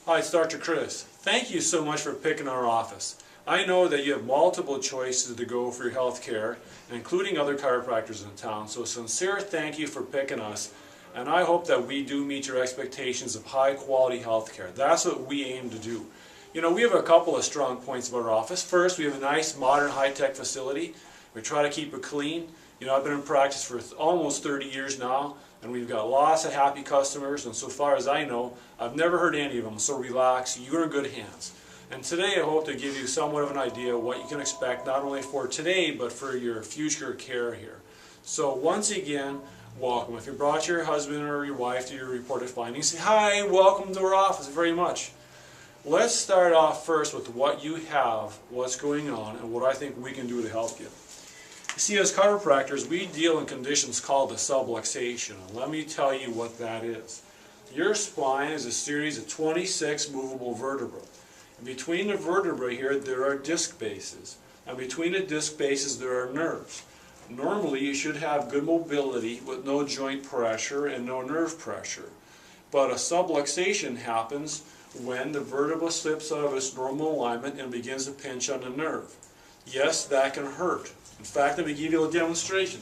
Hi, it's Dr. Chris. Thank you so much for picking our office. I know that you have multiple choices to go for your health care, including other chiropractors in town, so sincere thank you for picking us, and I hope that we do meet your expectations of high quality health care. That's what we aim to do. You know, we have a couple of strong points about our office. First, we have a nice, modern, high-tech facility. We try to keep it clean. You know, I've been in practice for almost 30 years now, and we've got lots of happy customers, and so far as I know, I've never hurt any of them, so relax, you're in good hands. And today I hope to give you somewhat of an idea of what you can expect, not only for today, but for your future care here. So once again, welcome. If you brought your husband or your wife to your reported findings, say, hi, welcome to our office very much. Let's start off first with what you have, what's going on, and what I think we can do to help you. You see, as chiropractors, we deal in conditions called the subluxation. And let me tell you what that is. Your spine is a series of 26 movable vertebrae. And between the vertebrae here, there are disc bases. And between the disc bases, there are nerves. Normally, you should have good mobility with no joint pressure and no nerve pressure. But a subluxation happens when the vertebra slips out of its normal alignment and begins to pinch on the nerve. Yes, that can hurt. In fact, let me give you a demonstration.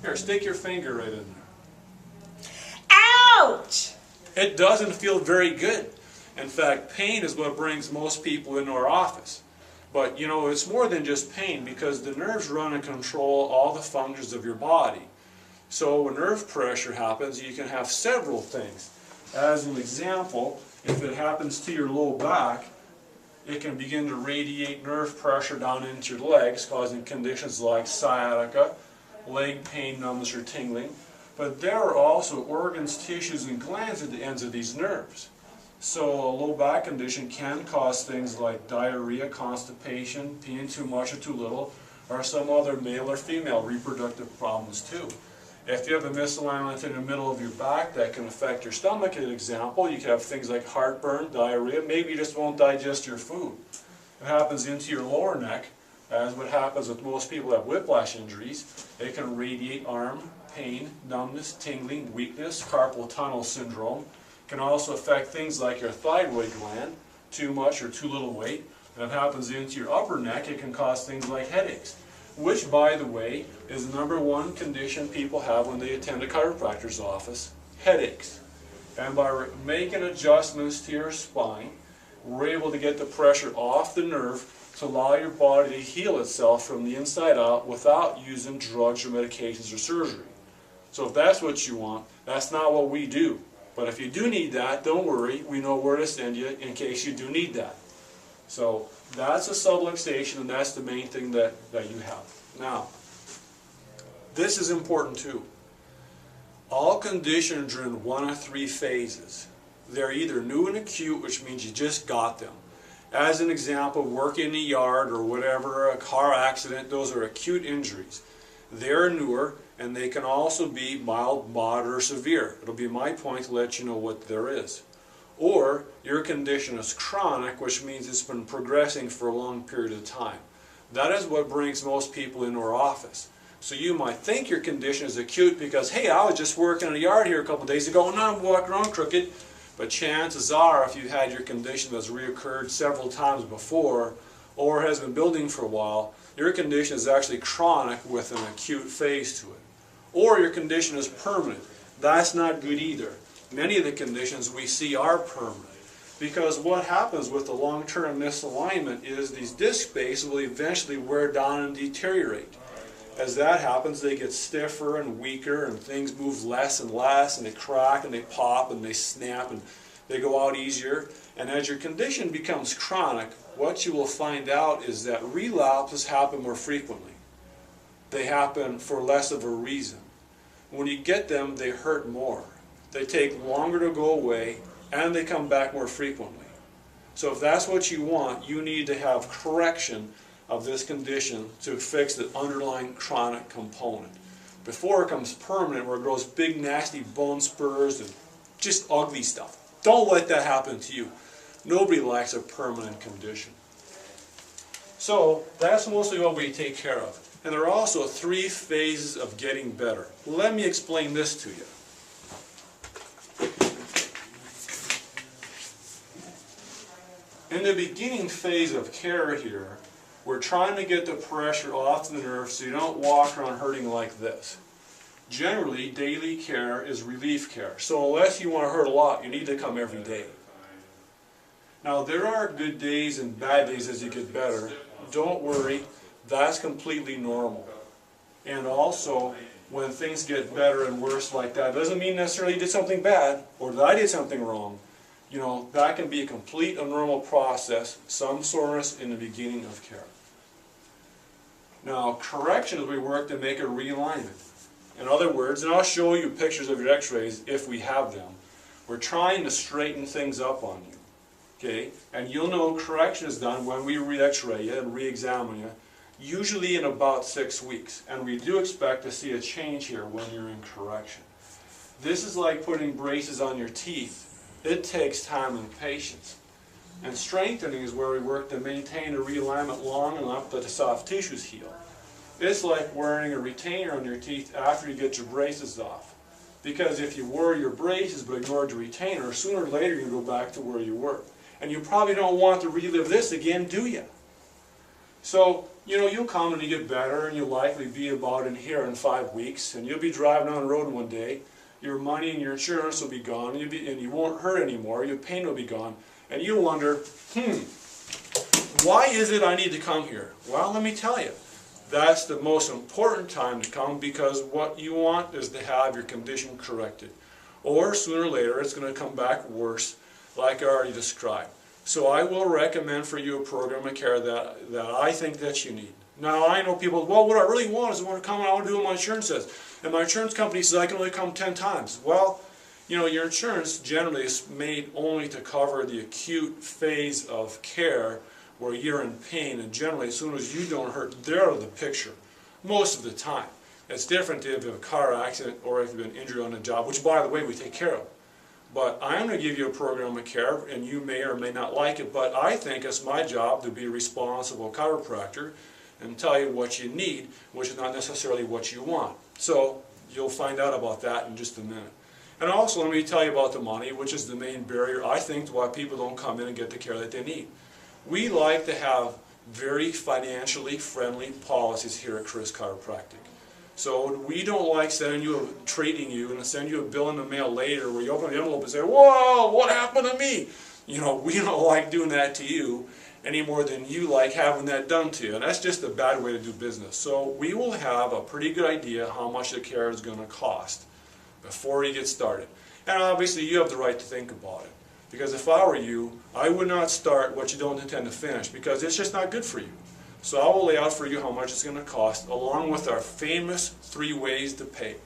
Here, stick your finger right in there. Ouch! It doesn't feel very good. In fact, pain is what brings most people into our office. But, you know, it's more than just pain because the nerves run and control all the functions of your body. So when nerve pressure happens, you can have several things. As an example, if it happens to your low back, it can begin to radiate nerve pressure down into your legs, causing conditions like sciatica, leg pain, numbness, or tingling. But there are also organs, tissues, and glands at the ends of these nerves. So a low back condition can cause things like diarrhea, constipation, peeing too much or too little, or some other male or female reproductive problems too. If you have a misalignment in the middle of your back, that can affect your stomach. As an example, you can have things like heartburn, diarrhea, maybe you just won't digest your food. It happens into your lower neck, as what happens with most people who have whiplash injuries. It can radiate arm pain, numbness, tingling, weakness, carpal tunnel syndrome. It can also affect things like your thyroid gland, too much or too little weight. And if it happens into your upper neck, it can cause things like headaches, which, by the way, is the #1 condition people have when they attend a chiropractor's office, headaches. And by making adjustments to your spine, we're able to get the pressure off the nerve to allow your body to heal itself from the inside out without using drugs or medications or surgery. So if that's what you want, that's not what we do. But if you do need that, don't worry, we know where to send you in case you do need that. So that's a subluxation, and that's the main thing that you have. Now, this is important too. All conditions are in one of 3 phases. They're either new and acute, which means you just got them. As an example, work in the yard or whatever, a car accident, those are acute injuries. They're newer, and they can also be mild, moderate, or severe. It'll be my point to let you know what there is. Or your condition is chronic, which means it's been progressing for a long period of time. That is what brings most people into our office. So you might think your condition is acute because, hey, I was just working in the yard here a couple of days ago and now I'm walking around crooked. But chances are, if you've had your condition that's reoccurred several times before or has been building for a while, your condition is actually chronic with an acute phase to it. Or your condition is permanent. That's not good either. Many of the conditions we see are permanent. Because what happens with the long-term misalignment is these disc bases will eventually wear down and deteriorate. As that happens, they get stiffer and weaker, and things move less and less, and they crack and they pop and they snap and they go out easier. And as your condition becomes chronic, what you will find out is that relapses happen more frequently. They happen for less of a reason. When you get them, they hurt more. They take longer to go away, and they come back more frequently. So if that's what you want, you need to have correction of this condition to fix the underlying chronic component. Before it becomes permanent, where it grows big, nasty bone spurs and just ugly stuff. Don't let that happen to you. Nobody likes a permanent condition. So that's mostly what we take care of. And there are also 3 phases of getting better. Let me explain this to you. In the beginning phase of care here, we're trying to get the pressure off the nerve so you don't walk around hurting like this. Generally, daily care is relief care. So unless you want to hurt a lot, you need to come every day. Now, there are good days and bad days as you get better. Don't worry, that's completely normal. And also, when things get better and worse like that, doesn't mean necessarily you did something bad or that I did something wrong. You know, that can be a complete abnormal process, some soreness in the beginning of care. Now, corrections, we work to make a realignment. In other words, and I'll show you pictures of your x-rays if we have them, we're trying to straighten things up on you. Okay? And you'll know correction is done when we re-x-ray you and re-examine you, usually in about 6 weeks. And we do expect to see a change here when you're in correction. This is like putting braces on your teeth. It takes time and patience. And strengthening is where we work to maintain a realignment long enough that the soft tissues heal. It's like wearing a retainer on your teeth after you get your braces off. Because if you wore your braces but ignored your retainer, sooner or later you go back to where you were. And you probably don't want to relive this again, do you? So, you know, you'll come and you get better and you'll likely be about in here in 5 weeks. And you'll be driving on the road one day. Your money and your insurance will be gone and you won't hurt anymore. Your pain will be gone. And you'll wonder, why is it I need to come here? Well, let me tell you. That's the most important time to come because what you want is to have your condition corrected. Or sooner or later it's going to come back worse like I already described. So I will recommend for you a program of care that I think that you need. Now I know people, well, what I really want is I want to come and I want to do what my insurance says. And my insurance company says I can only come 10 times. Well, you know, your insurance generally is made only to cover the acute phase of care where you're in pain, and generally as soon as you don't hurt, they're out of the picture most of the time. It's different if you have a car accident or if you've been injured on the job, which by the way we take care of. But I'm going to give you a program of care and you may or may not like it, but I think it's my job to be a responsible chiropractor and tell you what you need, which is not necessarily what you want. So you'll find out about that in just a minute. And also let me tell you about the money, which is the main barrier I think to why people don't come in and get the care that they need. We like to have very financially friendly policies here at Chris Chiropractic. So we don't like treating you and send you a bill in the mail later where you open the envelope and say, whoa, what happened to me? You know, we don't like doing that to you any more than you like having that done to you. And that's just a bad way to do business. So we will have a pretty good idea how much the care is going to cost before you get started. And obviously you have the right to think about it. Because if I were you, I would not start what you don't intend to finish because it's just not good for you. So I will lay out for you how much it's going to cost along with our famous 3 ways to pay.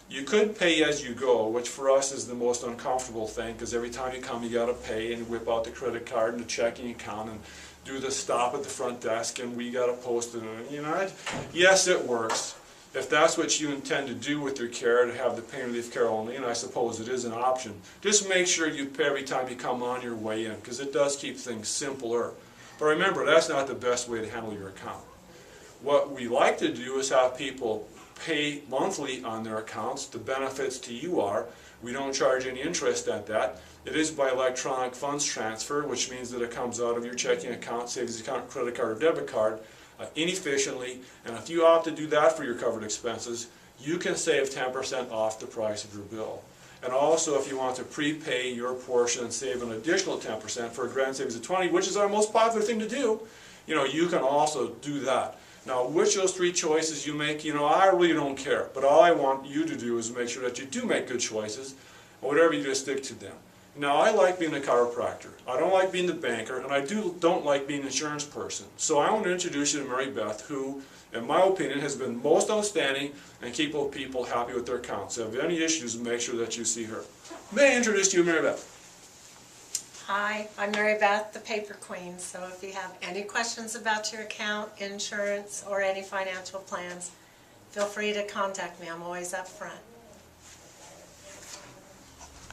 You could pay as you go, which for us is the most uncomfortable thing because every time you come you got to pay and whip out the credit card and the checking account and do the stop at the front desk and we got to post it. You know, yes, it works. If that's what you intend to do with your care, to have the pain relief care only, and I suppose it is an option, just make sure you pay every time you come on your way in, because it does keep things simpler. But remember, that's not the best way to handle your account. What we like to do is have people pay monthly on their accounts. The benefits to you are, we don't charge any interest at that. It is by electronic funds transfer, which means that it comes out of your checking account, savings account, credit card, or debit card, inefficiently, and if you opt to do that for your covered expenses, you can save 10% off the price of your bill. And also if you want to prepay your portion and save an additional 10% for a grand savings of 20%, which is our most popular thing to do, you know, you can also do that. Now which of those 3 choices you make, you know, I really don't care, but all I want you to do is make sure that you do make good choices, and whatever you do, stick to them. Now, I like being a chiropractor. I don't like being the banker, and I don't like being an insurance person. So I want to introduce you to Mary Beth, who, in my opinion, has been most outstanding and keep people happy with their accounts. So if you have any issues, make sure that you see her. May I introduce you to Mary Beth? Hi, I'm Mary Beth, the Paper Queen. So if you have any questions about your account, insurance, or any financial plans, feel free to contact me. I'm always up front.